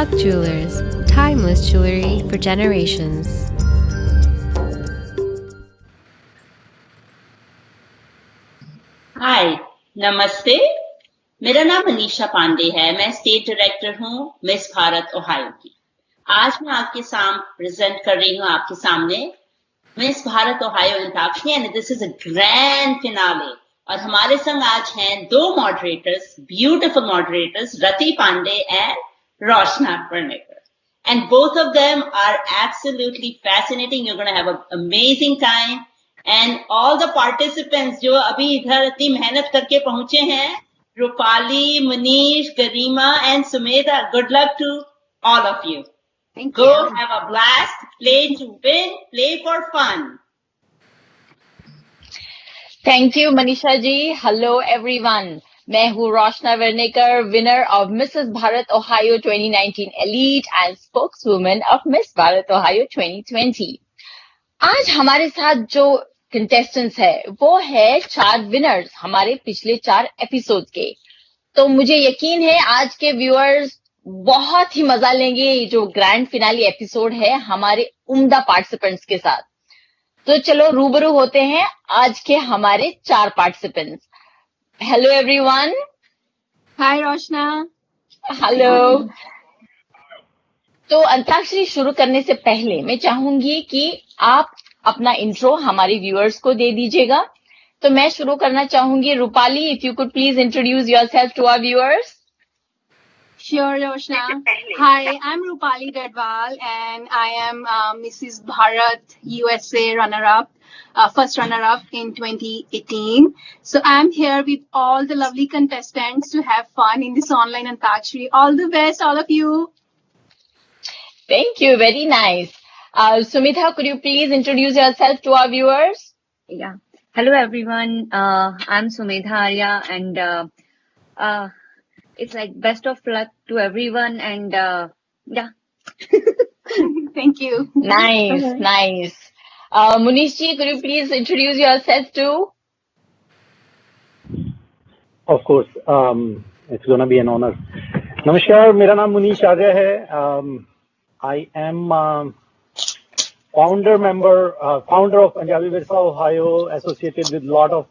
Luck Jewelers, timeless jewelry for generations. हाय, नमस्ते। मेरा नाम मनीषा पांडे है। मैं स्टेट डायरेक्टर हूँ मिस भारत ओहायो की। आज मैं आपके सामने प्रेजेंट कर रही हूँ आपके सामने miss Bharat Ohio antakshari and this is a grand finale. और हमारे संग आज हैं दो moderators, beautiful moderators, Rati Pandey and Roshna Varnekar. And both of them are absolutely fascinating. You're going to have an amazing time. And all the participants जो अभी इधर इतनी मेहनत करके पहुंचे हैं, रूपाली, मनीष, गरिमा and Sumedha, good luck to all of you. Thank Go you. have a blast, play to win, play for fun. Thank you, Manisha ji. Hello, everyone. मैं हूँ Roshana Varnekar, winner of Mrs Bharat Ohio 2019 elite and spokeswoman of Miss Bharat Ohio 2020. आज हमारे साथ जो contestants है वो है 4 winners हमारे पिछले 4 एपिसोड के. तो मुझे यकीन है आज के व्यूअर्स बहुत ही मजा लेंगे ये जो ग्रैंड फिनाले एपिसोड है हमारे उम्दा पार्टिसिपेंट्स के साथ. तो चलो रूबरू होते हैं आज के हमारे 4 participants. Hello everyone. Hi Roshana. Hello. तो अंताक्षरी शुरू करने से पहले मैं चाहूंगी कि आप अपना इंट्रो हमारे व्यूअर्स को दे दीजिएगा. तो मैं शुरू करना चाहूंगी. Rupali, if you could please introduce yourself to our viewers. Sure, Roshna. Hi, I'm Rupali Dadwal and I am Mrs. Bharat USA runner-up, first runner-up in 2018. So I'm here with all the lovely contestants to have fun in this online Antakshari. All the best, all of you. Thank you. Very nice. Sumedha, could you please introduce yourself to our viewers? Yeah. Hello, everyone. I'm Sumedha Arya, and it's like best of luck to everyone. And yeah. Thank you. Nice, nice. Munish ji, could you please introduce yourself too? Of course. It's gonna be an honor. नमस्कार, मेरा नाम मुनीश आर्य है. I am founder of Punjabi Virsa Ohio, associated with lot of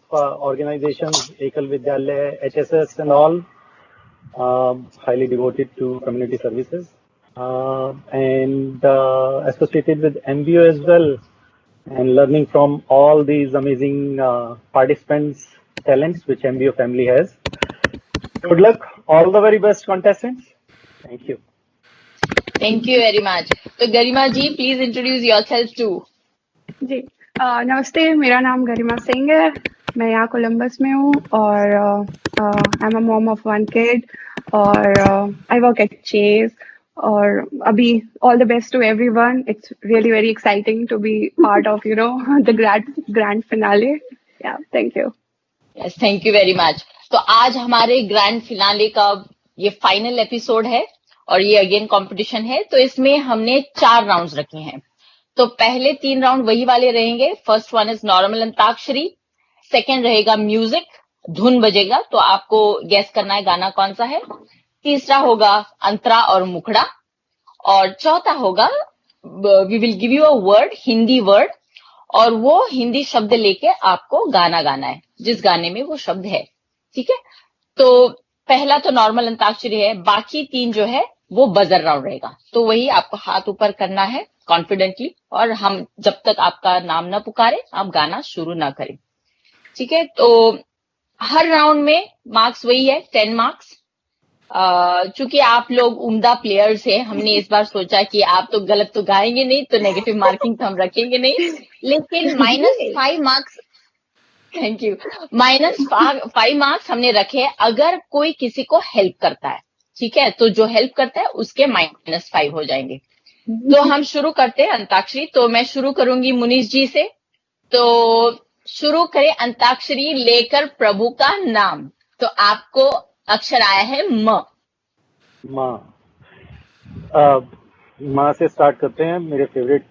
organizations, Ekal Vidyalaya, HSS and all. Highly devoted to community services, and associated with MBO as well, and learning from all these amazing participants, talents which MBO family has. Good luck, all the very best contestants. Thank you. Thank you very much. तो गरिमा जी, please introduce yourself too. जी नमस्ते, मेरा नाम गरिमा सिंह है. मैं यहाँ Columbus में हूँ और I am a mom of 1 kid और आई वर्क एट चेज. और अभी all the best to everyone. It's really very exciting to be part of the grand finale. Yeah thank you. Yes, thank you very much. तो आज हमारे grand finale का ये final episode है और ये अगेन कंपटीशन है. तो इसमें हमने 4 राउंड्स रखे हैं. तो पहले 3 राउंड वही वाले रहेंगे. First one is normal antakshari, second रहेगा म्यूजिक, धुन बजेगा तो आपको गेस करना है गाना कौन सा है. तीसरा होगा अंतरा और मुखड़ा, और चौथा होगा we will give you a word, Hindi word, और वो हिंदी शब्द लेके आपको गाना गाना है जिस गाने में वो शब्द है. ठीक है. तो पहला तो नॉर्मल अंताक्षरी है, बाकी 3 जो है वो बजर राउंड रहेगा. तो वही आपको हाथ ऊपर करना है कॉन्फिडेंटली, और हम जब तक आपका नाम ना पुकारे आप गाना शुरू ना करें. ठीक है. तो हर राउंड में मार्क्स वही है, 10 मार्क्स. चूंकि आप लोग उम्दा प्लेयर्स हैं, हमने इस बार सोचा कि आप तो गलत तो गाएंगे नहीं, तो नेगेटिव मार्किंग तो हम रखेंगे नहीं, लेकिन -5 मार्क्स, थैंक यू, -5 मार्क्स हमने रखे अगर कोई किसी को हेल्प करता है. ठीक है. तो जो हेल्प करता है उसके -5 हो जाएंगे. तो हम शुरू करते हैं अंताक्षरी. तो मैं शुरू करूंगी मुनीष जी से. तो शुरू करें अंताक्षरी लेकर प्रभु का नाम. तो आपको अक्षर आया है म. माँ से स्टार्ट करते हैं. मेरे फेवरेट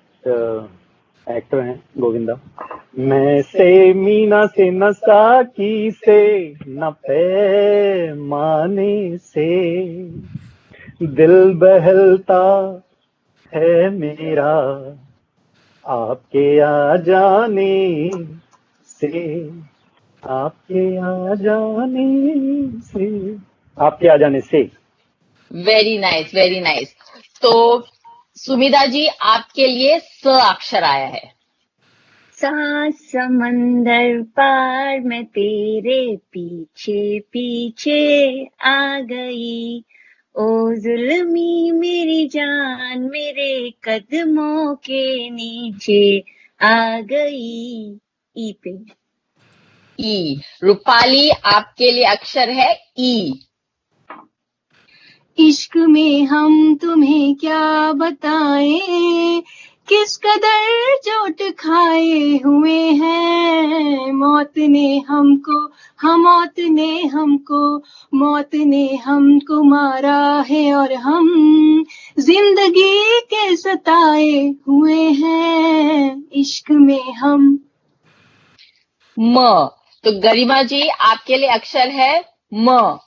एक्टर हैं गोविंदा. मैं से मीना से न साकी से न पैमाने से दिल बहलता है मेरा आपके आ जाने से, आपके आ जाने से, आपके आ जाने से। Very nice, very nice. तो सुमिधा जी, आपके लिए स अक्षर आया है। सात समंदर पार मैं तेरे पीछे पीछे आ गई, ओ जुल्मी मेरी जान मेरे कदमों के नीचे आ गई। ई पे। ई। रूपाली, आपके लिए अक्षर है ई। इश्क में हम तुम्हें क्या बताएं, किस कदर चोट खाए हुए हैं। मौत ने हमको, हाँ मौत ने हमको, मौत ने हमको मारा है और हम जिंदगी के सताए हुए हैं इश्क में हम। म। तो गरिमा जी, आपके लिए अक्षर है म।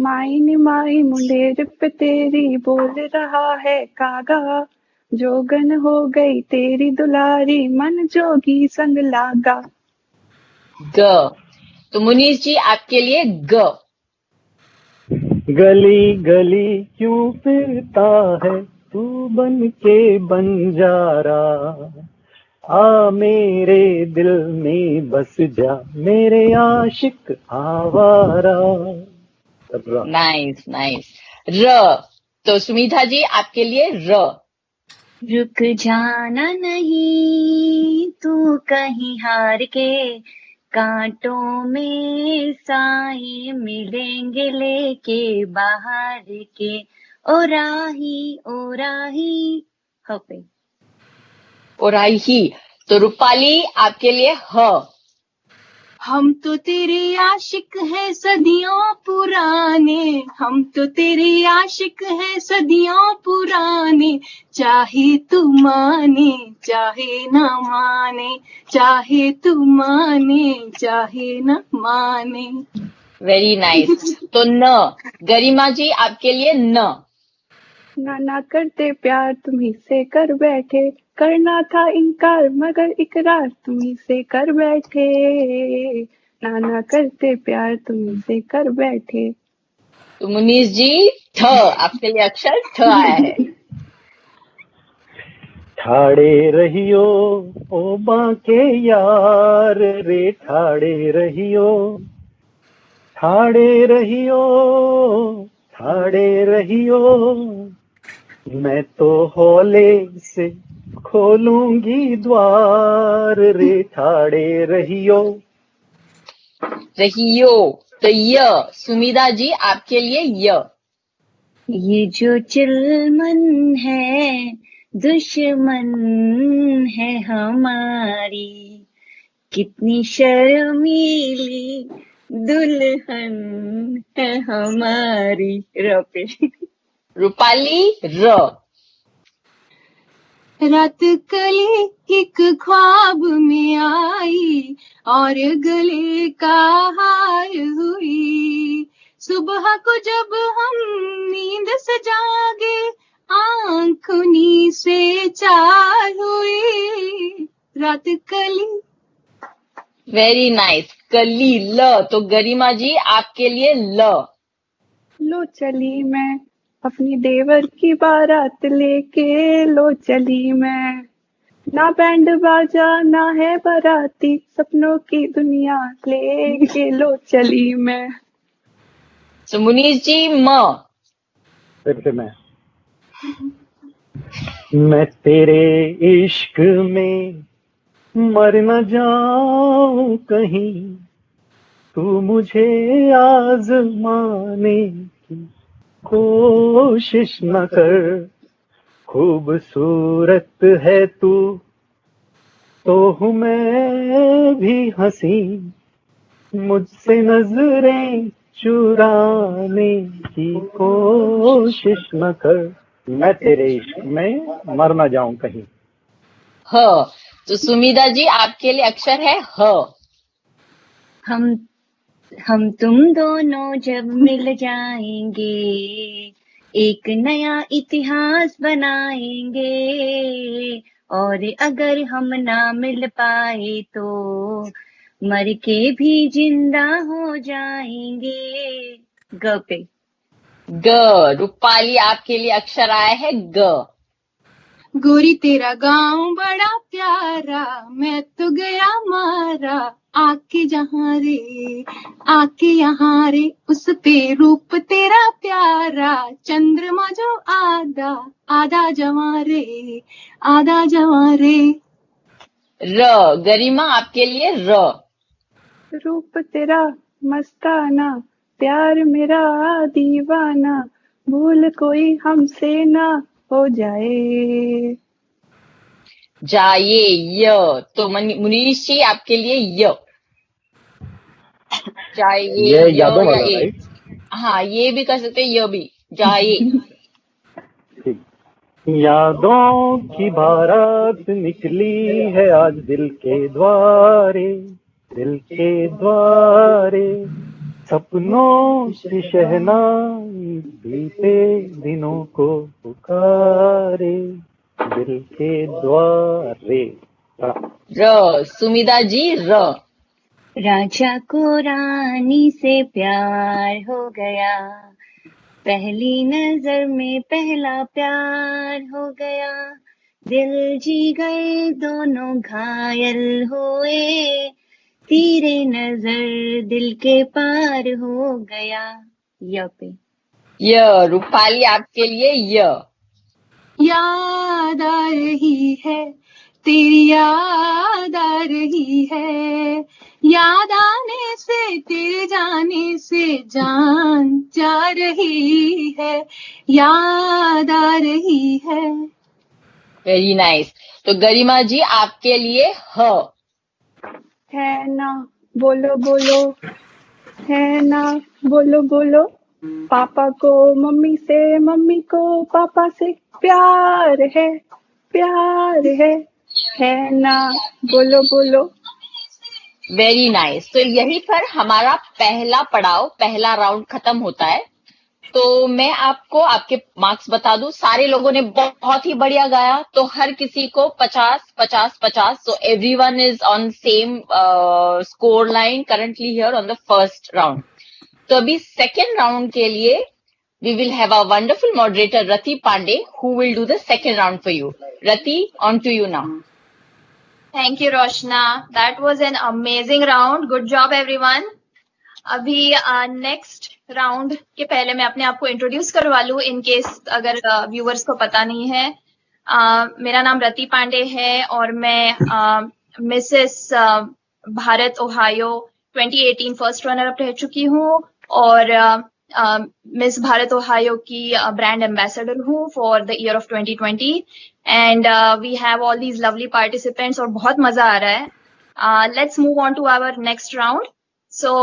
माई नी माई मुंडेर पे तेरी बोल रहा है कागा, जोगन हो गई तेरी दुलारी मन जोगी संग लागा। ग। तो मुनीष जी, आपके लिए ग। गली गली क्यों फिरता है तू बन के बंजारा, आ मेरे दिल में बस जा मेरे आशिक आवारा। Nice, nice. र। तो सुमिधा जी, आपके लिए र। रुक जाना नहीं तू कहीं हार के, कांटों में साए मिलेंगे लेके बाहर के, ओ राही हो पे। और आई ही। तो रूपाली, आपके लिए ह। हम तो तेरे आशिक हैं सदियों पुराने, हम तो तेरे आशिक हैं सदियों पुराने, चाहे तू माने चाहे न माने, चाहे तू माने चाहे न माने। Very nice. तो न। गरिमा जी, आपके लिए न। ना करते प्यार तुम्ही से कर बैठे, करना था इनकार मगर इकरार तुम्ही से कर बैठे। ना करते प्यार तुम्ही से कर बैठे। तो मुनीष जी, ठ। आपके लिए अक्षर ठ आया है। ठाड़े रहियो ओ बाके यार रे, ठाड़े रहियो, ठाड़े रहियो, ठाड़े रहियो, मैं तो हौले से खोलूंगी द्वार रे, ठाड़े रहियो। रहियो। तो य। सुमिधा जी, आपके लिए य। ये जो चिलमन है दुश्मन है हमारी, कितनी शर्मीली दुल्हन है हमारी। रपे। रूपाली, र। रात कली एक ख्वाब में आई और गले का हार हुई, सुबह को जब हम नींद से जागे आंखों से चार हुई। रात कली। Very nice. कली, ल। तो गरिमा जी, आपके लिए ल। लो चली मैं अपनी देवर की बारात लेके, लो चली मैं, ना बैंड बाजा ना है बाराती, सपनों की दुनिया लेके लो चली मैं। तो मुनीष जी, म। फिर से मैं तेरे इश्क में मर न जाऊं कहीं, तू मुझे आजमाने की कोशिश न कर, खूबसूरत है तू तो हूँ मैं भी हंसी, मुझसे नजरें चुराने की कोशिश न कर, मैं तेरे इश्क में मर न जाऊं कहीं। ह। तो सुमिधा जी, आपके लिए अक्षर है ह। हम हम तुम दोनों जब मिल जाएंगे एक नया इतिहास बनाएंगे, और अगर हम ना मिल पाए तो मर के भी जिंदा हो जाएंगे। ग पे। ग। रूपाली आपके लिए अक्षर आया है ग। गोरी तेरा गांव बड़ा प्यारा, मैं तो गया मारा, आके जहाँ रे आके यहाँ रे, उस पे रूप तेरा प्यारा, चंद्रमा जो आधा आधा जवां रे, आधा जवां रे। र। गरिमा आपके लिए र। रूप तेरा मस्ताना, प्यार मेरा दीवाना, भूल कोई हमसे ना हो जाए। जाए य। तो मुनीश जी आपके लिए य। जाए ये य यादों या वाला, ए। राइट? हाँ, ये भी कर सकते हैं, य भी। जाए। ठीक। यादों की बारात निकली है आज दिल के द्वारे, दिल के द्वारे, सपनों की शहनाई बीते दिनों को पुकारे, दिल के द्वारे। र। सुमिता जी र। राजा को रानी से प्यार हो गया, पहली नजर में पहला प्यार हो गया, दिल जी गए दोनों घायल हुए, तेरे नजर दिल के पार हो गया। य पे। य। रूपाली आपके लिए य। याद आ रही है तेरी, याद आ रही है, याद आने से तेरे जाने से जान जा रही है, याद आ रही है। Very nice. तो गरिमा जी आपके लिए ह। है ना बोलो बोलो, है ना बोलो बोलो, पापा को मम्मी से, मम्मी को पापा से प्यार है, प्यार है ना बोलो बोलो। Very nice. तो यहीं पर हमारा पहला पड़ाव, पहला राउंड खत्म होता है। तो मैं आपको आपके मार्क्स बता दूं, सारे लोगों ने बहुत ही बढ़िया गाया, तो हर किसी को 50 50 50। So everyone is on same score line currently here on the first round. तो अभी सेकेंड राउंड के लिए we will have a wonderful moderator Rati Pandey who will do the second round for you. Rati, on to you now. Thank you, Roshna. That was an amazing round. Good job, everyone. अभी next round के पहले मैं अपने आप को introduce करवा लूं, in case अगर व्यूअर्स को पता नहीं है। मेरा नाम रति पांडे है और मैं Mrs Bharat Ohio 2018 first runner up रह चुकी हूँ, और मिस भारत ओहायो की ब्रांड एम्बेसडर हूँ for the year of 2020, and we have all these lovely participants और बहुत मजा आ रहा है। Let's move on to our next round. So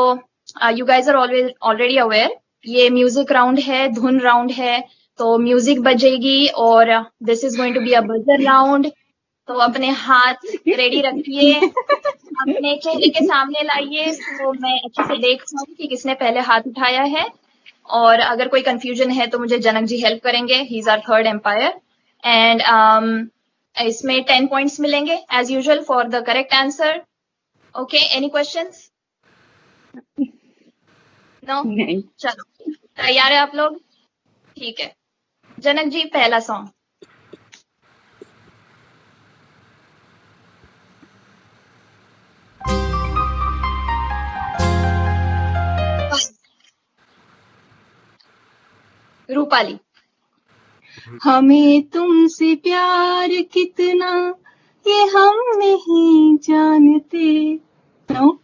you guys are already aware, ये म्यूजिक राउंड है, धुन राउंड है, तो म्यूजिक बजेगी और this is going to be a buzzer round. तो अपने हाथ रेडी रखिए, अपने चेहरे के सामने लाइए तो मैं अच्छे से देख पाऊँ कि किसने पहले हाथ उठाया है, और अगर कोई कंफ्यूजन है तो मुझे जनक जी हेल्प करेंगे, he is our third umpire. And इसमें 10 पॉइंट्स मिलेंगे as usual for the correct answer. Okay, any questions? No? चलो, तैयार है आप लोग? ठीक है, जनक जी पहला सॉन्ग। रूपाली। हमें तुमसे प्यार कितना ये हम नहीं जानते। नो?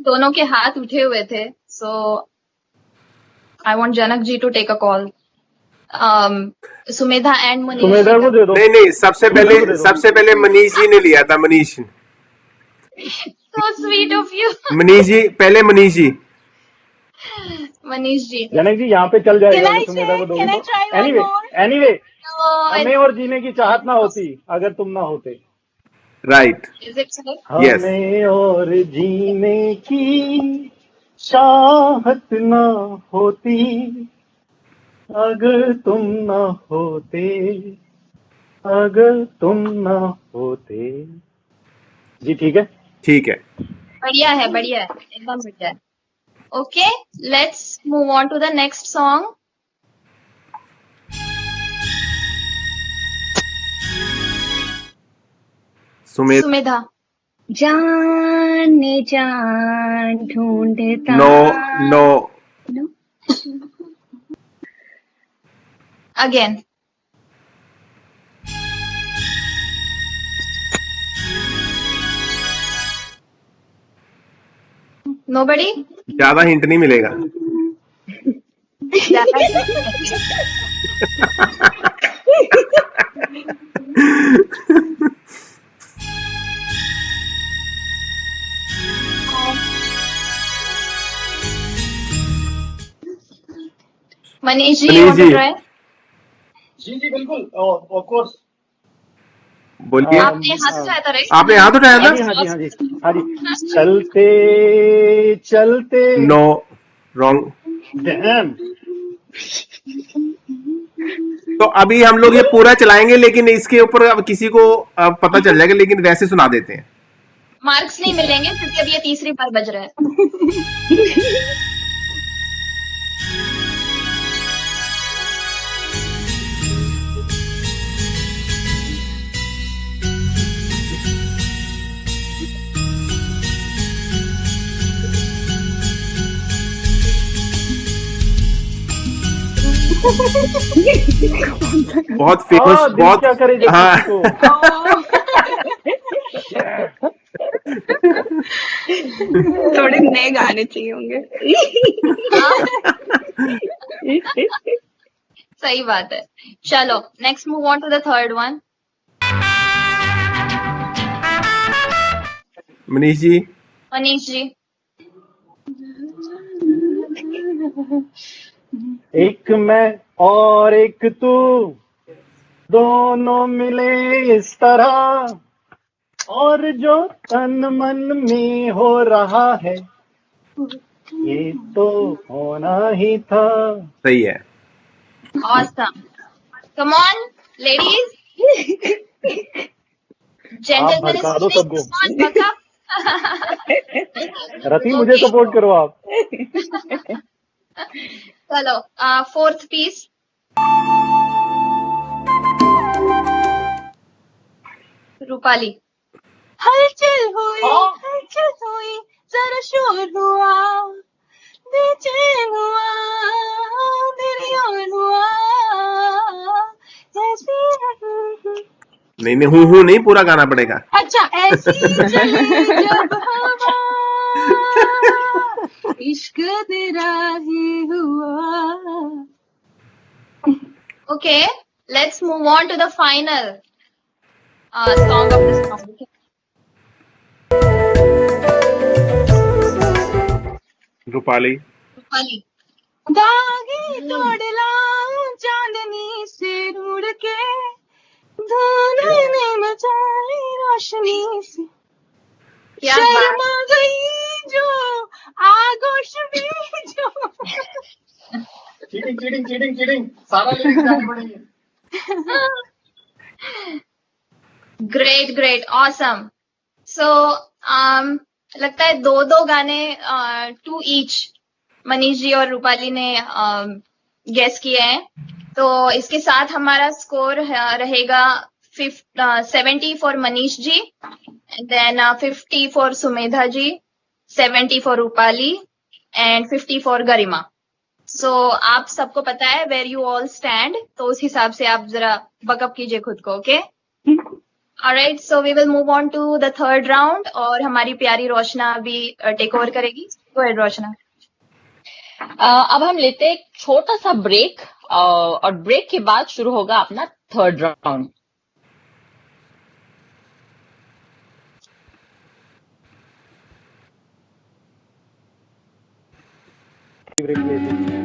दोनों के हाथ उठे हुए थे, so I want Janak ji to take a call. Sumedha and Manish. Sumedha को दे दो। नहीं, सबसे पहले मनीष जी ने लिया था। Manish, so sweet of you. Manish ji पहले। मनीष जी मनीष जी। जनक जी यहाँ पे चल जाएगा Can I अगर सुमेधा को say? दोगे Can I तो। try one anyway more? Anyway No, हमें और जीने की चाहत ना होती अगर तुम ना होते। Right, is it so? Yes. हमें और जीने की चाहत ना होती अगर तुम ना होते, अगर तुम ना होते। जी ठीक है। ठीक है। बढ़िया है, एकदम बढ़िया है। Okay, let's move on to the next song. Sumedha. जान ने जान ढूंढता। No no. No? Again. Nobody. ज्यादा हिंट नहीं मिलेगा। Manish ji, Manish want to ji. try? जी जी बिल्कुल, ऑफ कोर्स। बोलिए। आपने हाथ उठाया था, राइट? आपने हाथ उठाया हाँ था? जी हाँ जी हाँ जी हाँ जी। चलते चलते। No, wrong. डैम। तो अभी हम लोग ये पूरा चलाएंगे, लेकिन इसके ऊपर अब किसी को पता चल जाएगा, लेकिन वैसे सुना देते हैं। मार्क्स नहीं मिलेंगे क्योंकि अब ये तीसरी बार बज रहा है। बहुत फेमस, दिल बहुत। क्या करे जब हाँ। किसी को। थोड़े नए गाने चाहिए होंगे। सही बात है। चलो, next move on to the third one. Manish ji. Manish ji. एक मैं और एक तू, दोनों मिले इस तरह, और जो तन मन में हो रहा है ये तो होना ही था। सही है। Awesome. Come on, ladies. आप Gentlemen is भड़का दो speaking. सबको। Come on, buck up. रति मुझे Okay. सपोर्ट करो आप। चलो, फोर्थ पीस। रूपाली। हलचल हुई, जरा शोर हुआ, बेचैन हुआ, दिल योर हुआ, नहीं हूँ नहीं, पूरा गाना पड़ेगा। अच्छा, ऐसी चली जब हवा, इश्क तेरा ही हुआ। Okay, let's move on to the final song of this song. Rupali. Rupali. दागी तोड़ लाऊं चांदनी से रूड़ के, धुन में चाली रोशनी से, शर्मा गई जो आगोश भी जो। चीटिंग सारा लिरिक्स गाने पड़ेंगे। Great, awesome. सो लगता है दो गाने, 2 ईच मनीष जी और रूपाली ने गेस किए हैं। तो इसके साथ हमारा स्कोर रहेगा 70 for Manish ji, then 50 for Sumedha ji, 70 for Rupali and 50 for Garima. So आप सबको पता है वेयर यू ऑल स्टैंड, तो उस हिसाब से आप जरा बकअप कीजिए खुद को। Okay, alright, so we will move on to the third round और हमारी प्यारी रोशना अभी टेक ओवर करेगी। Go ahead Roshna. अब हम लेते हैं एक छोटा सा ब्रेक, और ब्रेक के बाद शुरू होगा अपना third round. favorite places?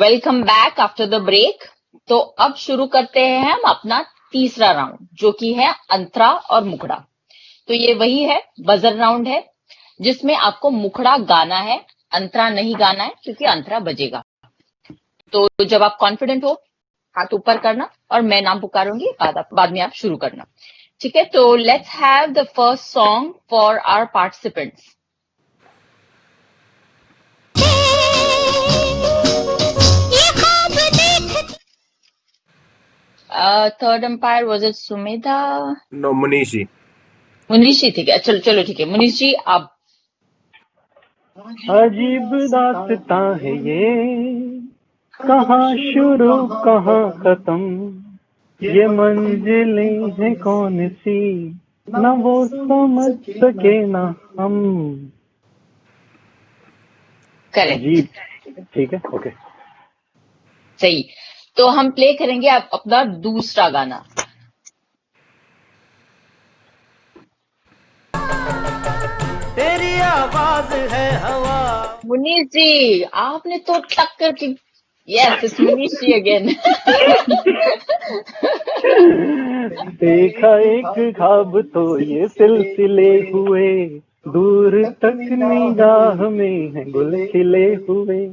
Welcome back after the break. तो अब शुरू करते हैं हम अपना तीसरा राउंड, जो कि है अंतरा और मुखड़ा। तो ये वही है, बजर राउंड है, जिसमें आपको मुखड़ा गाना है, अंतरा नहीं गाना है, क्योंकि अंतरा बजेगा। तो जब आप कॉन्फिडेंट हो, हाथ ऊपर करना और मैं नाम पुकारूंगी, बाद में आप शुरू करना। ठीक है, तो let's have the first song for our participants. Third umpire was it Sumedha? No, Munish ji. Munish ji, ठीक है, चलो ठीक है, मुनीश जी आप। अजीब दास्तां है ये, कहाँ शुरू कहाँ खत्म, ये मंजिलें हैं कौन सी, न वो समझ सके न हम। करेक्ट, अजीब, ठीक है, ओके। सही। तो हम प्ले करेंगे अब अपना दूसरा गाना। तेरी आवाज है हवा। मुनीश जी, आपने तो टक्कर की। Yes, it's Munish ji again. देखा एक ख्वाब तो ये सिलसिले हुए, दूर तक निगाह में है गुल खिले हुए,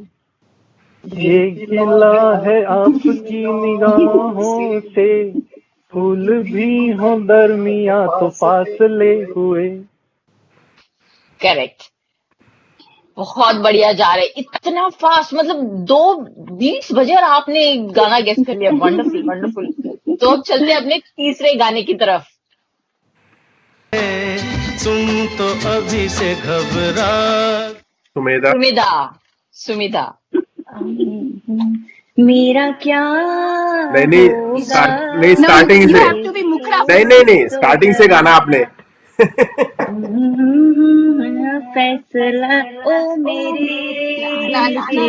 ये गिला है आपकी निगाहों से, फूल भी हो दरमिया तो फासले हुए। करेक्ट, बहुत बढ़िया जा रहे, इतना फास्ट, मतलब 2:20 बजे और आपने गाना गेस कर लिया। Wonderful wonderful. तो अब चलते हैं अपने तीसरे गाने की तरफ। तुम तो अभी से घबरा। सुमेधा। मेरा क्या नहीं, स्टार्टिंग से। नहीं, स्टार्टिंग से गाना आपने। फैसला ओ मेरे दिल के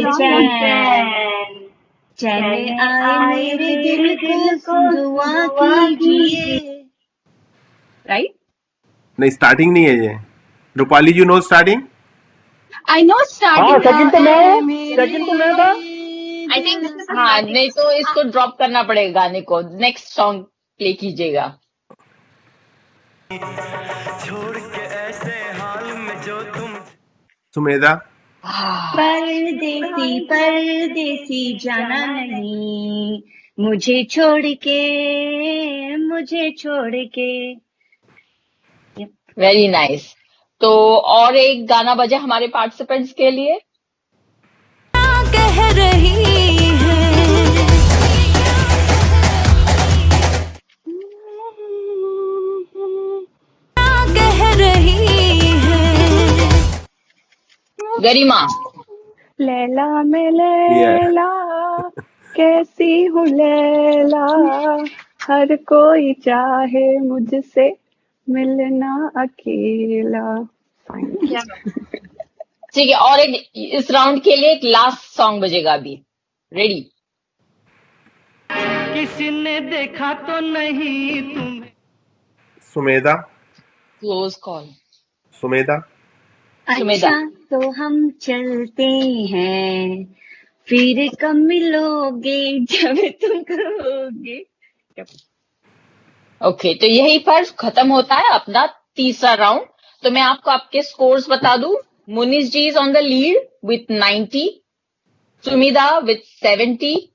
चैन आए मेरे दिल को दुआ कीजिए। राइट? नहीं, स्टार्टिंग नहीं है ये। Rupali ji no starting? I know starting. हाँ, सेकंड तो मैं था। I think this is हाँ, नहीं तो इसको ड्रॉप करना पड़ेगा गाने को। नेक्स्ट सॉन्ग प्ले कीजिएगा। छोड़ के ऐसे हाल में जो तुम। सुमेधा। परदेसी जाना नहीं, मुझे छोड़ के। Very nice. तो और एक गाना बजा हमारे पार्टिसिपेंट्स के लिए। कह रही है गरिमा। लैला मैं लैला कैसी हूँ लैला, हर कोई चाहे मुझसे मिलना अकेला। ठीक है, और एक इस राउंड के लिए एक लास्ट सॉन्ग बजेगा अभी। रेडी? किसी ने देखा तो नहीं तुम्हें। सुमेधा। Close call. सुमेधा। सुमेधा। अच्छा तो हम चलते हैं, फिर कब मिलोगे जब तुम कहोगे। ओके, तो यही पर खत्म होता है अपना तीसरा राउंड। तो मैं आपको आपके स्कोर्स बता दूं। Munish ji is on the lead with 90. Sumida with 70.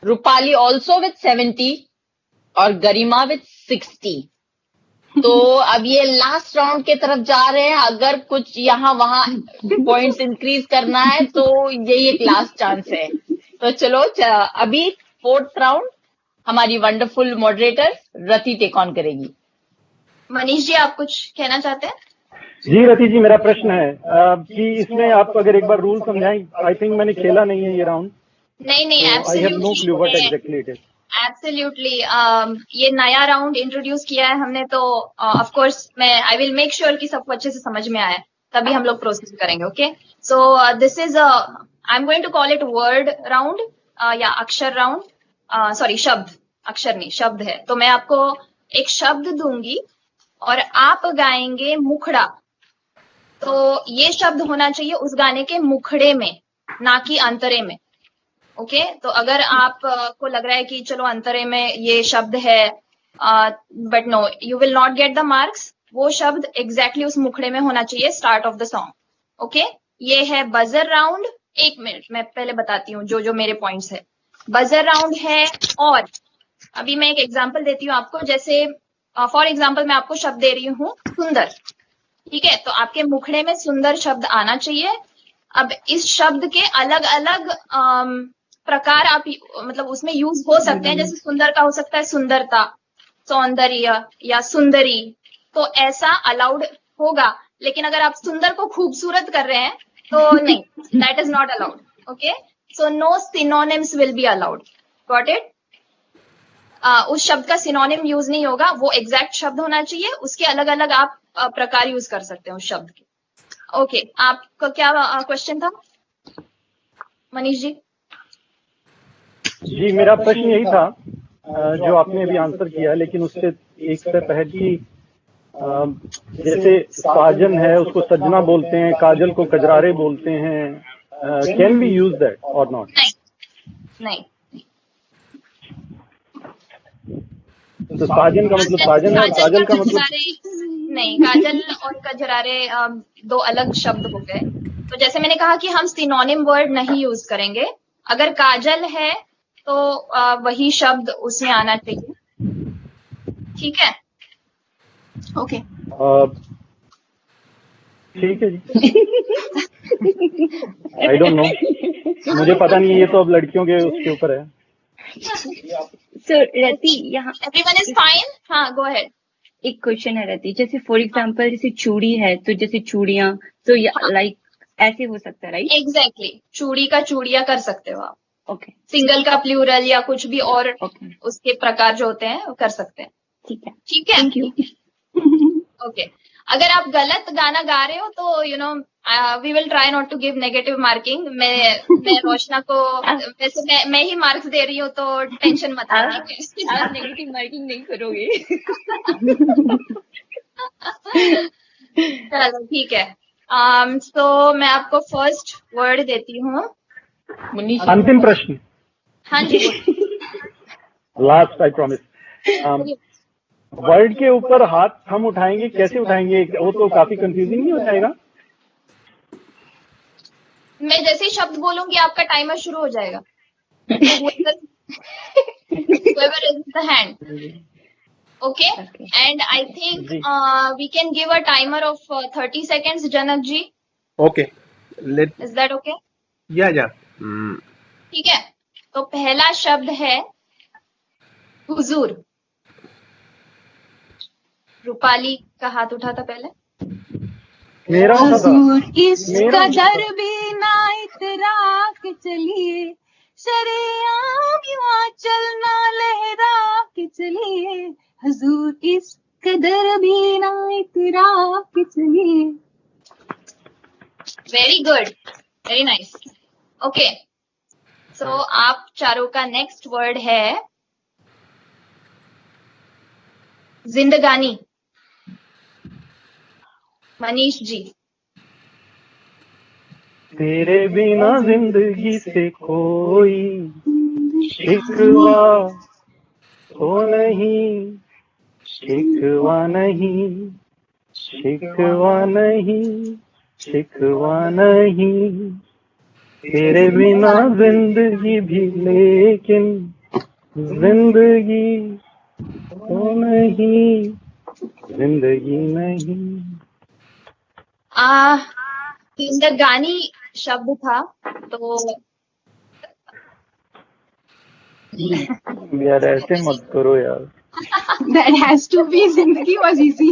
Rupali also with 70. और गरिमा with 60. तो अब ये लास्ट राउंड के तरफ जा रहे हैं. अगर कुछ यहाँ वहां पॉइंट्स इंक्रीज करना है तो यही एक लास्ट चांस है. तो चलो अभी फोर्थ राउंड हमारी wonderful moderator Rati take on करेगी. मनीष जी, आप कुछ कहना चाहते हैं? जी रति जी, मेरा प्रश्न है कि इसमें आप अगर एक बार रूल समझाएं. आई थिंक मैंने खेला नहीं है ये राउंड. नहीं, I have no clue what exactly it is. Absolutely. ये नया राउंड इंट्रोड्यूस किया है हमने, तो of course I will make sure कि सबको अच्छे से समझ में आए, तभी हम लोग प्रोसीड करेंगे. Okay, so this is I am going to call it word round या अक्षर राउंड. सॉरी, शब्द. अक्षर नहीं, शब्द है. तो मैं आपको एक शब्द दूंगी और आप गाएंगे मुखड़ा. तो ये शब्द होना चाहिए उस गाने के मुखड़े में, ना कि अंतरे में. ओके, तो अगर आप को लग रहा है कि चलो अंतरे में ये शब्द है, but no, you will not get the marks. वो शब्द एग्जैक्टली उस मुखड़े में होना चाहिए start of the song. Okay, ये है बजर राउंड. एक मिनट, मैं पहले बताती हूँ जो मेरे पॉइंट्स है. बजर राउंड है. और अभी मैं एक एग्जाम्पल देती हूँ आपको. जैसे फॉर एग्जाम्पल मैं आपको शब्द दे रही हूँ सुंदर. ठीक है, तो आपके मुखड़े में सुंदर शब्द आना चाहिए. अब इस शब्द के अलग अलग प्रकार आप मतलब उसमें यूज हो सकते हैं. जैसे सुंदर का हो सकता है सुंदरता, सौंदर्य या सुंदरी. तो ऐसा अलाउड होगा. लेकिन अगर आप सुंदर को खूबसूरत कर रहे हैं तो नहीं, that is not allowed. Okay, so no synonyms will be allowed. Got it? उस शब्द का सिनोनिम यूज नहीं होगा. वो एग्जैक्ट शब्द होना चाहिए. उसके अलग अलग आप प्रकार यूज कर सकते हैं उस शब्द के. ओके, आपका क्या क्वेश्चन था मनीष जी? जी, मेरा प्रश्न यही था जो आपने अभी आंसर किया, लेकिन उससे एक स्टेप पहले जैसे साजन है उसको सजना बोलते हैं, काजल को कजरारे बोलते हैं. कैन वी यूज दैट और नॉट? नहीं. तो साजन का मतलब साजन है, काजल का मतलब नहीं. काजल और कजरारे दो अलग शब्द हो गए. तो जैसे मैंने कहा कि हम सिनोनिम वर्ड नहीं यूज करेंगे. अगर काजल है तो वही शब्द उसमें आना चाहिए. ठीक है? ओके, ठीक है जी. आई डोंट नो, मुझे पता नहीं, ये तो अब लड़कियों के उसके ऊपर है. सो रति, यहाँ एवरीवन इज फाइन. हाँ, गो अहेड. एक क्वेश्चन है रति. जैसे फॉर एग्जांपल जैसे चूड़ी है, तो जैसे चूड़ियां, तो लाइक ऐसे हो सकता है, राइट? एग्जैक्टली. चूड़ी का चूड़िया कर सकते हो आप. ओके. सिंगल का प्लूरल या कुछ भी और उसके प्रकार जो होते हैं वो कर सकते हैं. ठीक है. ठीक है, थैंक यू. ओके. अगर आप गलत गाना गा रहे हो तो you know we will try not to give negative marking. मैं रोशना को वैसे मैं ही मार्क्स दे रही हूँ, तो टेंशन मत आप नेगेटिव मार्किंग नहीं करोगे. चलो ठीक है. तो मैं आपको फर्स्ट वर्ड देती हूँ. अंतिम प्रश्न. हाँ जी. Last, I promise. वर्ड के ऊपर हाथ हम उठाएंगे, कैसे उठाएंगे? वो तो काफी कंफ्यूजिंग नहीं हो जाएगा? मैं जैसे ही शब्द बोलूंगी आपका टाइमर शुरू हो जाएगा. Whoever raises the hand. Okay? And I think we can give a timer of 30 seconds, Janak ji. Okay. Is that okay? Yeah. ठीक है. तो पहला शब्द है हुजूर. रूपाली का हाथ उठा था पहले. मेरा हुजूर इस कदर भी ना इतरा के चलिए, शरियाम युवा चलना लहरा के चलिए, हुजूर इस कदर भी ना इतरा के चलिए. Very good, very nice. Okay, so आप चारों का नेक्स्ट वर्ड है जिंदगानी. मनीष जी. तेरे बिना जिंदगी से कोई शिकवा तो नहीं, शिकवा नहीं, शिकवा नहीं, शिकवा नहीं, तेरे बिना जिंदगी भी, लेकिन जिंदगी तो नहीं, जिंदगी नहीं। जिंदगानी शब्द था, तो यार ऐसे मत करो यार। That has to be Zindagi was easy.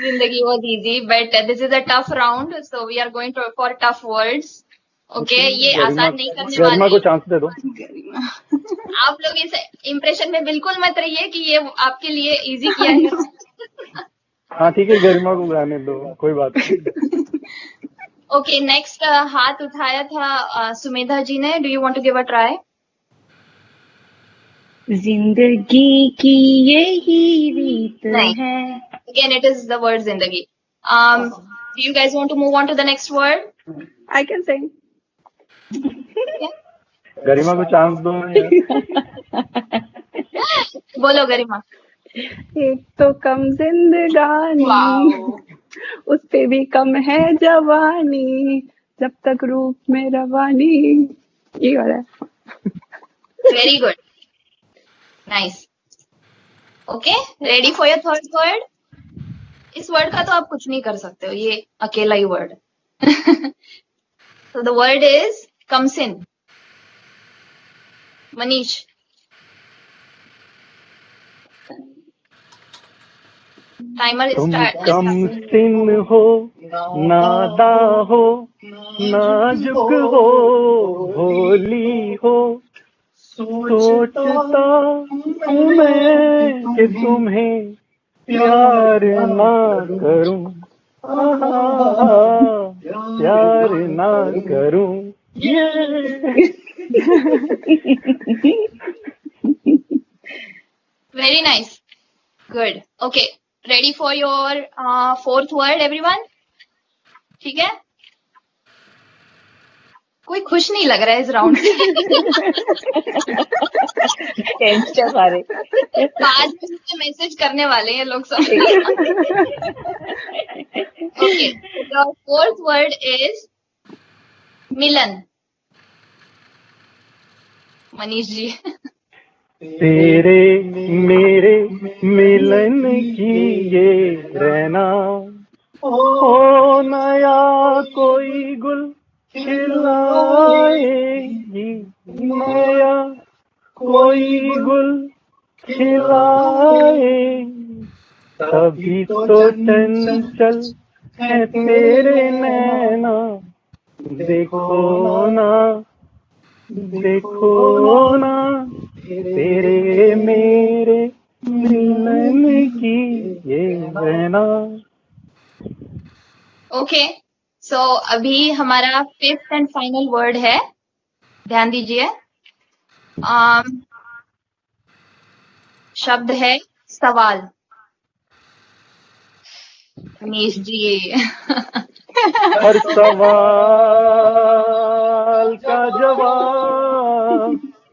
Zindagi was easy, but this is a tough round, so we are going for tough words. Okay, ये आसान नहीं करने वाले। गरिमा को चांस दे दो। आप लोग इस इम्प्रेशन में बिल्कुल मत रहिए कि ये आपके लिए इजी किया है। हाँ ठीक है, गरिमा को गाने दो, कोई बात नहीं। ओके, नेक्स्ट हाथ उठाया था सुमेधा जी ने। Do you want to give a try? जिंदगी की यही रीत है। Again, it is the word zindagi. Do you guys want to move on to the next word? I can sing. गरिमा को चांस दो बोलो गरिमा। एक तो कम जिंदगानी, उस पे भी कम है जवानी, जब तक रूप में रवानी। ये वाला है। Very good, nice. Okay, ready for your third word? इस वर्ड का तो आप कुछ नहीं कर सकते हो, ये अकेला ही word. So the word is कमसिन। मनीष। टाइमर तुम स्टार्ट। कमसिन हो, नादा हो, नाजुक हो, भोली हो, सोचता हूँ मैं कि तुम्हें प्यार ना करूं, प्यार ना करूं। Very nice, good. Okay, ready for your fourth word everyone? ठीक है, कोई खुश नहीं लग रहा है इस राउंड से। सारे आज मुझे मैसेज करने वाले हैं लोग सब। Okay, your fourth word is मिलन। मनीष जी। तेरे मेरे मिलन की ये रहना, ओ नया कोई गुल खिलाएगी, नया कोई गुल खिलाएगी, तभी तो चंचल है तेरे नैना, देखो ना, देखो ना, तेरे मेरे मिलन की ये रहना। ओके, सो अभी हमारा फिफ्थ एंड फाइनल वर्ड है, ध्यान दीजिए। शब्द है सवाल। मनीष जी। हर सवाल का जवाब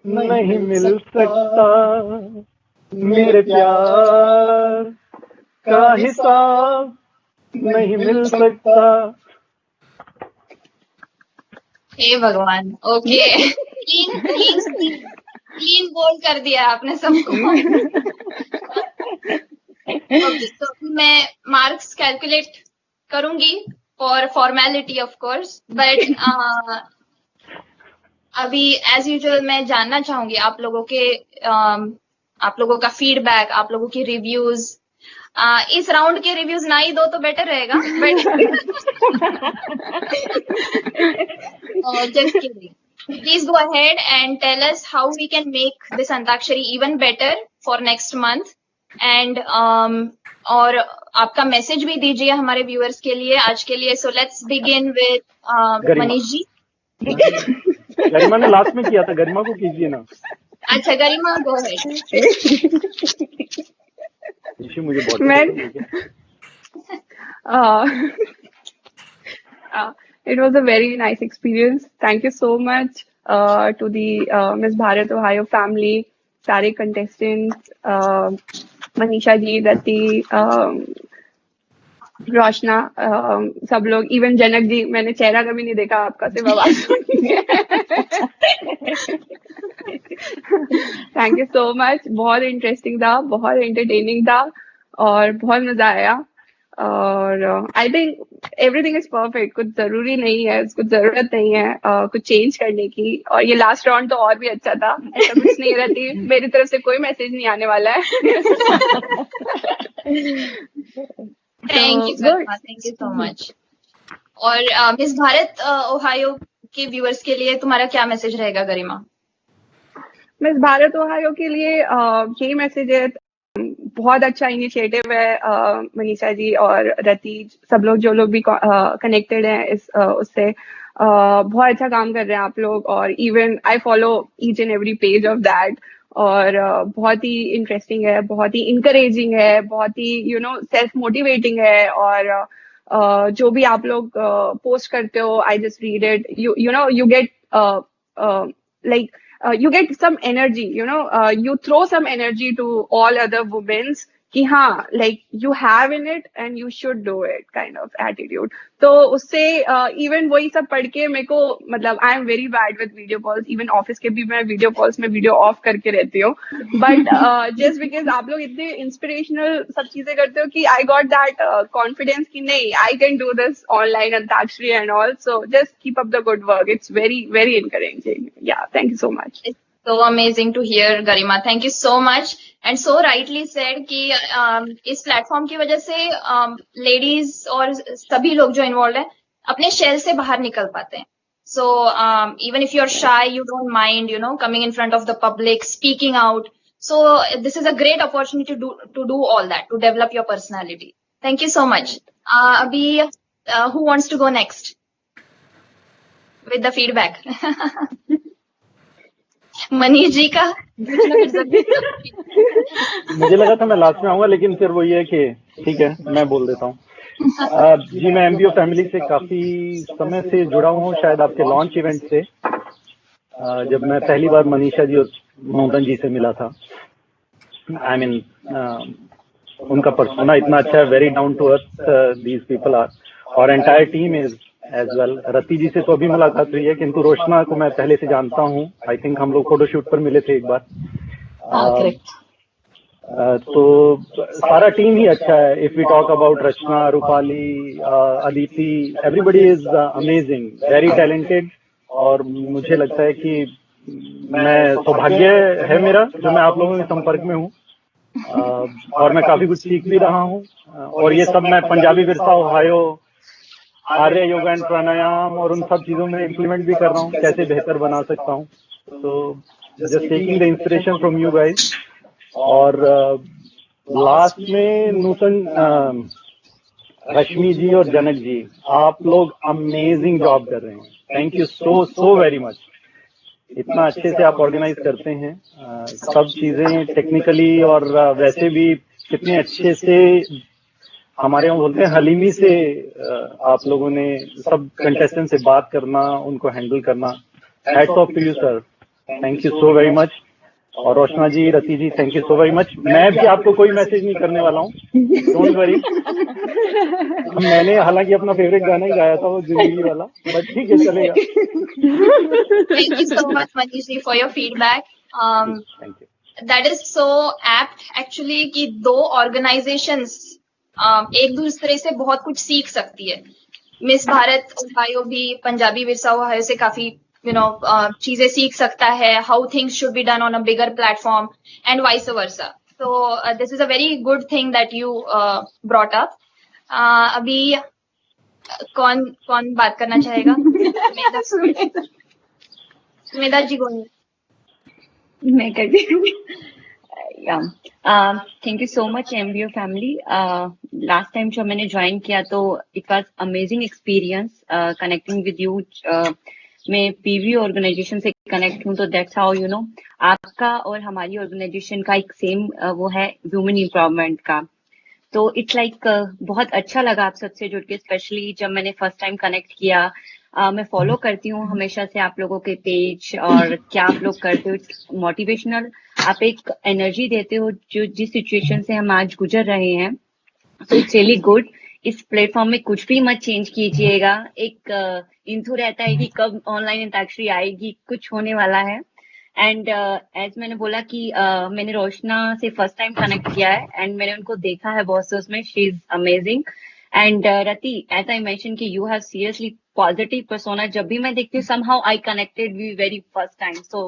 नहीं मिल सकता, मेरे प्यार का हिसाब नहीं मिल सकता। हे भगवान। ओके, क्लीन बोल कर दिया आपने सबको। ओके, तो मैं मार्क्स कैलकुलेट करूंगी for formality of course, but अभी एज यूजुअल मैं जानना चाहूंगी आप लोगों का फीडबैक, आप लोगों की रिव्यूज। इस राउंड के रिव्यूज ना ही दो तो बेटर रहेगा, but just kidding. Please go ahead and tell us how we can make this Antakshari even better for next month. And और आपका मैसेज भी दीजिए हमारे व्यूअर्स के लिए आज के लिए। So let's begin with Manish ji. गरिमा ने लास्ट में किया था, गरिमा को कीजिए ना। अच्छा, गरिमा गो ahead। मुझे बहुत it was a very nice experience. Thank you so much to the Miss Bharat Ohio family, सारे contestants, Manisha ji, Dati, Roshna, सब लोग, इवन जनक जी, मैंने चेहरा कभी नहीं देखा आपका, सिर्फ आवाज सुनी है। थैंक यू सो मच, बहुत इंटरेस्टिंग था, बहुत एंटरटेनिंग था और बहुत मजा आया। और I think everything is perfect, कुछ जरूरी नहीं है, कुछ जरूरत नहीं है कुछ चेंज करने की। और ये लास्ट राउंड तो और भी अच्छा था, ऐसा कुछ नहीं रहती, मेरी तरफ से कोई मैसेज नहीं आने वाला है। Thank you so much. और मिस भारत ओहायो के व्यूअर्स के लिए तुम्हारा क्या मैसेज रहेगा गरिमा? मिस भारत ओहायो के लिए यही मैसेज है, बहुत अच्छा इनिशिएटिव है मनीषा जी और रति, सब लोग जो लोग भी कनेक्टेड हैं इस उससे, बहुत अच्छा काम कर रहे हैं आप लोग। और even I follow each and every page of that, और बहुत ही इंटरेस्टिंग है, बहुत ही इंकरेजिंग है, बहुत ही सेल्फ मोटिवेटिंग है। और जो भी आप लोग पोस्ट करते हो, I just read it, you get like you get some energy, you throw some energy to all other women's कि हाँ, like you have in it and you should do it kind of attitude। तो उससे even वही सब पढ़ के मेरे को, मतलब I am very bad with video calls, even office के भी मैं वीडियो कॉल्स में वीडियो ऑफ करके रहती हूँ, बट जस्ट बिकॉज आप लोग इतने इंस्पिरेशनल सब चीजें करते हो कि आई गॉट दैट कॉन्फिडेंस कि नहीं, I can do this online antakshari and all. So just keep up the good work, it's very very encouraging. Yeah thank you so much. So amazing to hear, Garima. Thank you so much. And so rightly said कि इस platform की वजह से ladies और सभी लोग जो involve हैं अपने शेल से बाहर निकल पाते हैं। So even if you're shy, you don't mind, coming in front of the public, speaking out. So this is a great opportunity to do all that, to develop your personality. Thank you so much. अभी who wants to go next with the feedback? Manish ji का मुझे लगा था मैं last में आऊंगा, लेकिन फिर वो ये है कि ठीक है, मैं बोल देता हूँ। जी, मैं एमबीओ फैमिली से काफी समय से जुड़ा हूँ, शायद आपके लॉन्च इवेंट से, जब मैं पहली बार मनीषा जी और नूतन जी से मिला था। आई मीन उनका पर्सोना इतना अच्छा है, very down to earth these people are, और entire team is as well. Rati ji से तो अभी मुलाकात हुई है, किंतु रोशना को मैं पहले से जानता हूँ। आई थिंक हम लोग फोटोशूट पर मिले थे एक बार। तो सारा टीम ही अच्छा है। If we talk about Rachna, Rupali, Aditi, everybody is amazing, very talented. और मुझे लगता है कि मैं सौभाग्य है मेरा जो मैं आप लोगों के संपर्क में हूँ, और मैं काफी कुछ सीख भी रहा हूँ। और ये सब मैं पंजाबी विरसा, ओहायो, आर्य योगा एंड प्राणायाम और उन सब चीजों में इम्प्लीमेंट भी कर रहा हूँ, कैसे बेहतर बना सकता हूँ। तो just taking the inspiration from you guys. और लास्ट में नूतन, रश्मि जी और जनक जी, आप लोग अमेजिंग जॉब कर रहे हैं। Thank you so very much. इतना अच्छे से आप ऑर्गेनाइज करते हैं सब चीजें टेक्निकली, और वैसे भी कितने अच्छे से, हमारे यहाँ बोलते हैं हलीमी से, आप लोगों ने सब कंटेस्टेंट से बात करना, उनको हैंडल करना। Hats off to you sir, thank you so very much. और Roshna ji, Rati ji, thank you so very much. मैं भी आपको कोई मैसेज नहीं करने वाला हूँ, डोंट वरी। मैंने हालांकि अपना फेवरेट गाना ही गाया था, वो जिंदगी वाला, बट ठीक है, चलेगा। Thank you so much, Manish ji, for your feedback. Thank you. That is so apt actually कि दो organizations एक दूसरे से बहुत कुछ सीख सकती है। मिस भारत ओहायो भी पंजाबी विरसा ओहायो से काफी चीजें सीख सकता है, how things should be done on a bigger platform and vice versa. So this is a very good thing that you brought up. अभी कौन बात करना चाहेगा? सुमेधा जी बोलिए। मैं कर दी। Thank you so much MBO family. Last time जब मैंने ज्वाइन किया तो it was amazing experience connecting with you. मैं पीवी ऑर्गेनाइजेशन से कनेक्ट हूँ, तो दैट्स हाउ आपका और हमारी ऑर्गेनाइजेशन का एक सेम वो है, वुमेन एम्पावरमेंट का। तो इट्स लाइक बहुत अच्छा लगा आप सबसे जुड़ के, स्पेशली जब मैंने फर्स्ट टाइम कनेक्ट किया। मैं फॉलो करती हूँ हमेशा से आप लोगों के पेज, और क्या आप लोग करते हो, इट्स मोटिवेशनल। आप एक एनर्जी देते हो जो जिस सिचुएशन से हम आज गुजर रहे हैं, तो इट्स रियली गुड इस प्लेटफॉर्म में कुछ भी मत चेंज कीजिएगा। एक इंतु रहता है कि कब ऑनलाइन अंताक्षरी आएगी, कुछ होने वाला है। एंड एज मैंने बोला कि मैंने रोशना से फर्स्ट टाइम कनेक्ट किया है एंड मैंने उनको देखा है बॉसेस में, she is amazing. And Rati, as I mention कि you have seriously positive persona. जब भी मैं देखती हूँ somehow I connected with you very first time, so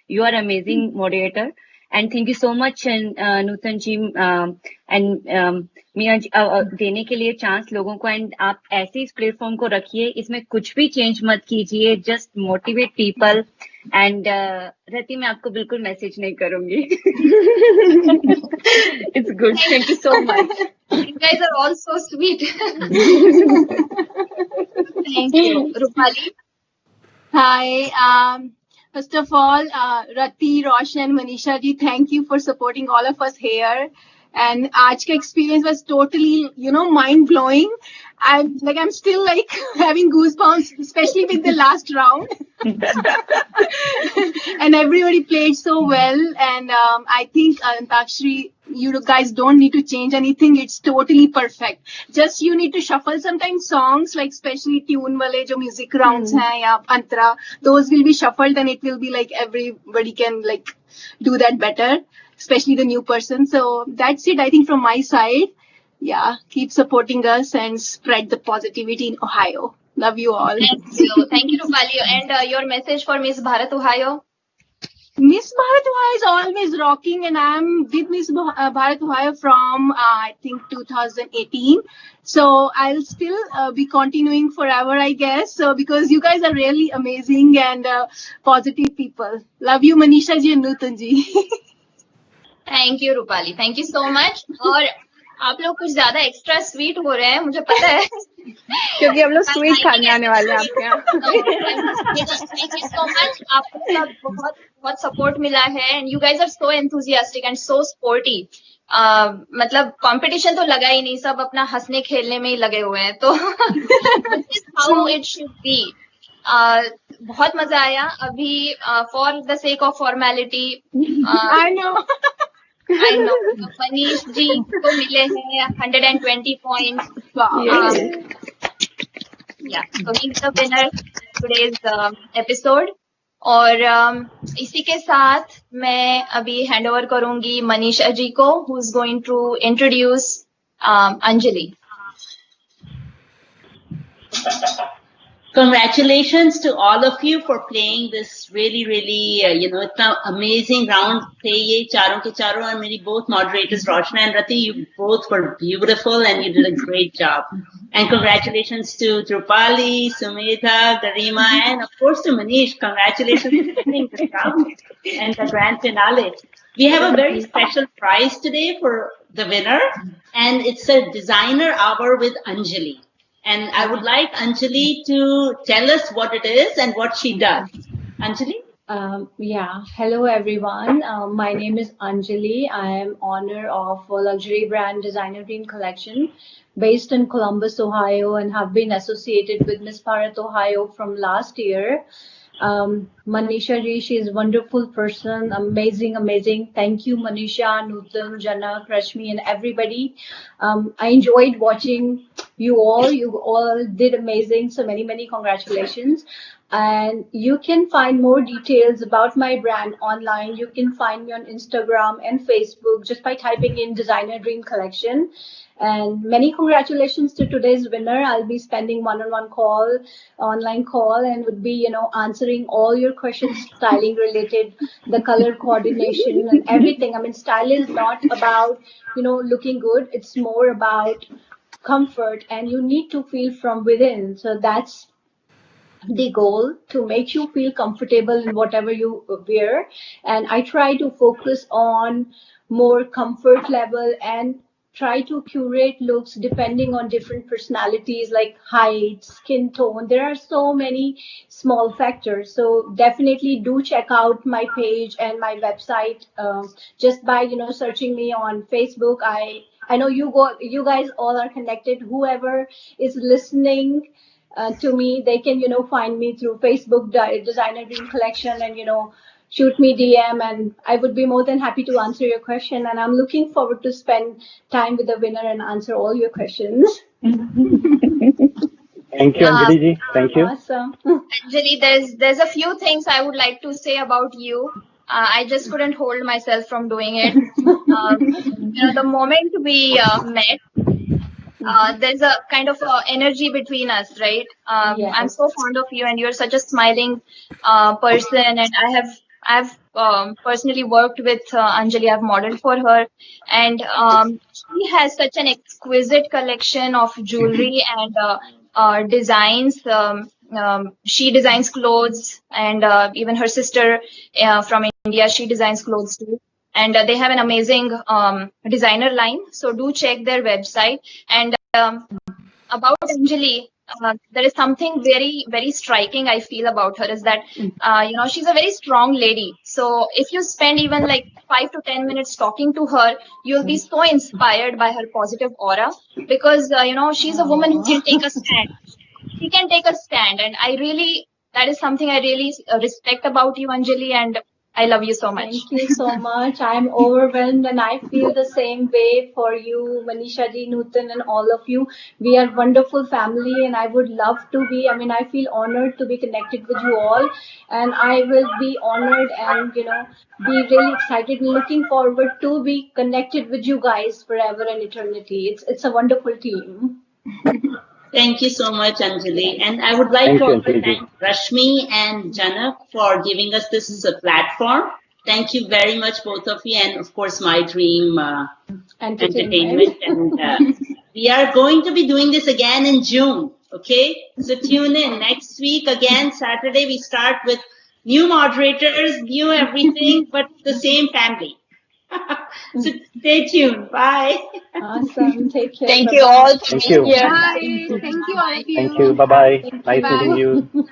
you are amazing moderator and thank you so much Nutan ji and Meena ji देने के लिए chance लोगों को। एंड आप ऐसे इस प्लेटफॉर्म को रखिए, इसमें कुछ भी चेंज मत कीजिए, जस्ट मोटिवेट पीपल। एंड रति, मैं आपको बिल्कुल मैसेज नहीं करूंगी। It's good, thank you so much. You guys are all so sweet. Thank you. Rupali? Hi. First of all, Rati, Roshan, and Manisha ji, thank you for supporting all of us here. And आज का experience was totally, mind blowing. I'm still having goosebumps, especially with the last round. And everybody played so well. And I think Antakshari, you guys don't need to change anything. It's totally perfect. Just you need to shuffle sometimes songs, like especially tune wale jo music rounds hain ya antara, those will be shuffled and it will be like everybody can do that better, especially the new person. So that's it, I think, from my side. Yeah, keep supporting us and spread the positivity in Ohio. Love you all. Thank you, Rupali. And your message for Miss Bharat Ohio? Miss Bharat Ohio is always rocking, and I'm with Miss Bharat Ohio from I think 2018. So I'll still be continuing forever, I guess. So because you guys are really amazing and positive people. Love you, Manisha ji and Nutan ji. Thank you, Rupali. Thank you so much. और आप लोग कुछ ज्यादा extra sweet हो रहे हैं, मुझे पता है, क्योंकि हम लोग स्वीट खाने आने वाले हैं आपके यहाँ। थैंक यू सो मच, आपका बहुत बहुत सपोर्ट मिला है and you guys are so enthusiastic and so sporty. मतलब कंपटीशन तो लगा ही नहीं, सब अपना हंसने खेलने में ही लगे हुए हैं, तो हाउ इट शुड बी। बहुत मजा आया। अभी for the sake of formality I know Manish ji को मिले हैं 120 points. Yeah, so he's the winner today's episode. और इसी के साथ मैं अभी हैंड ओवर करूंगी मनीषा जी को, who is going to introduce Anjali. Congratulations to all of you for playing this really, इतना amazing round थे ये चारों के चारों, और मेरी both moderators Roshna and Rati, you both were beautiful and you did a great job. And congratulations to Drupali, Sumedha, Garima, and of course to Manish. Congratulations for winning this round and the grand finale. We have a very special prize today for the winner, and it's a designer hour with Anjali. And I would like Anjali to tell us what it is and what she does. Anjali? Hello everyone. My name is Anjali. I am owner of a luxury brand Designer Dream Collection based in Columbus, Ohio, and have been associated with Miss Bharat Ohio from last year. Manisha ji, she is a wonderful person, amazing. Thank you, Manisha, Nutan, Janak, Rashmi, and everybody. I enjoyed watching you all. You all did amazing. So many congratulations. And you can find more details about my brand online. You can find me on Instagram and Facebook just by typing in Designer Dream Collection. And many congratulations to today's winner. I'll be spending one-on-one call, online call, and would be, answering all your questions, styling related, the color coordination and everything. I mean, style is not about, looking good. It's more about comfort, and you need to feel from within. So that's the goal, to make you feel comfortable in whatever you wear. And I try to focus on more comfort level and try to curate looks depending on different personalities like height, skin tone. There are so many small factors. So definitely do check out my page and my website just by, searching me on Facebook. I know you guys all are connected. Whoever is listening to me, they can, find me through Facebook, Designer Dream Collection, and, shoot me DM, and I would be more than happy to answer your question. And I'm looking forward to spend time with the winner and answer all your questions. Thank you, Anjali ji. Thank you. Awesome. Anjali, there's a few things I would like to say about you. I just couldn't hold myself from doing it. The moment we met, there's a kind of energy between us, right? I'm Yes. so fond of you, and you're such a smiling person. And I've personally worked with Anjali. I've modeled for her, and she has such an exquisite collection of jewelry and designs. She designs clothes, and even her sister from India, she designs clothes too. And they have an amazing designer line. So do check their website. And about Anjali, there is something very, very striking I feel about her is that, she's a very strong lady. So if you spend even like 5 to 10 minutes talking to her, you'll be so inspired by her positive aura because, she's a woman who can take a stand. She can take a stand. And that is something I really respect about you, Anjali. And I love you so much. Thank you so much. I'm overwhelmed and I feel the same way for you, Manisha ji, Nutan, and all of you. We are wonderful family and I would love to be, I feel honored to be connected with you all. And I will be honored and, be really excited and looking forward to be connected with you guys forever and eternity. It's a wonderful team. Thank you so much, Anjali. And I would like Thank to you, also Anjali. thank Rashmi and Janak for giving us this as a platform. Thank you very much, both of you. And of course, My Dream Entertainment. And we are going to be doing this again in June. Okay. So tune in next week again, Saturday. We start with new moderators, new everything, but the same family. So stay tuned. Bye. Awesome. Take care. Thank Bye-bye. you all for Thank being you. here. Bye. Thank you all of you. Thank you. Bye-bye. Nice Bye. meeting you.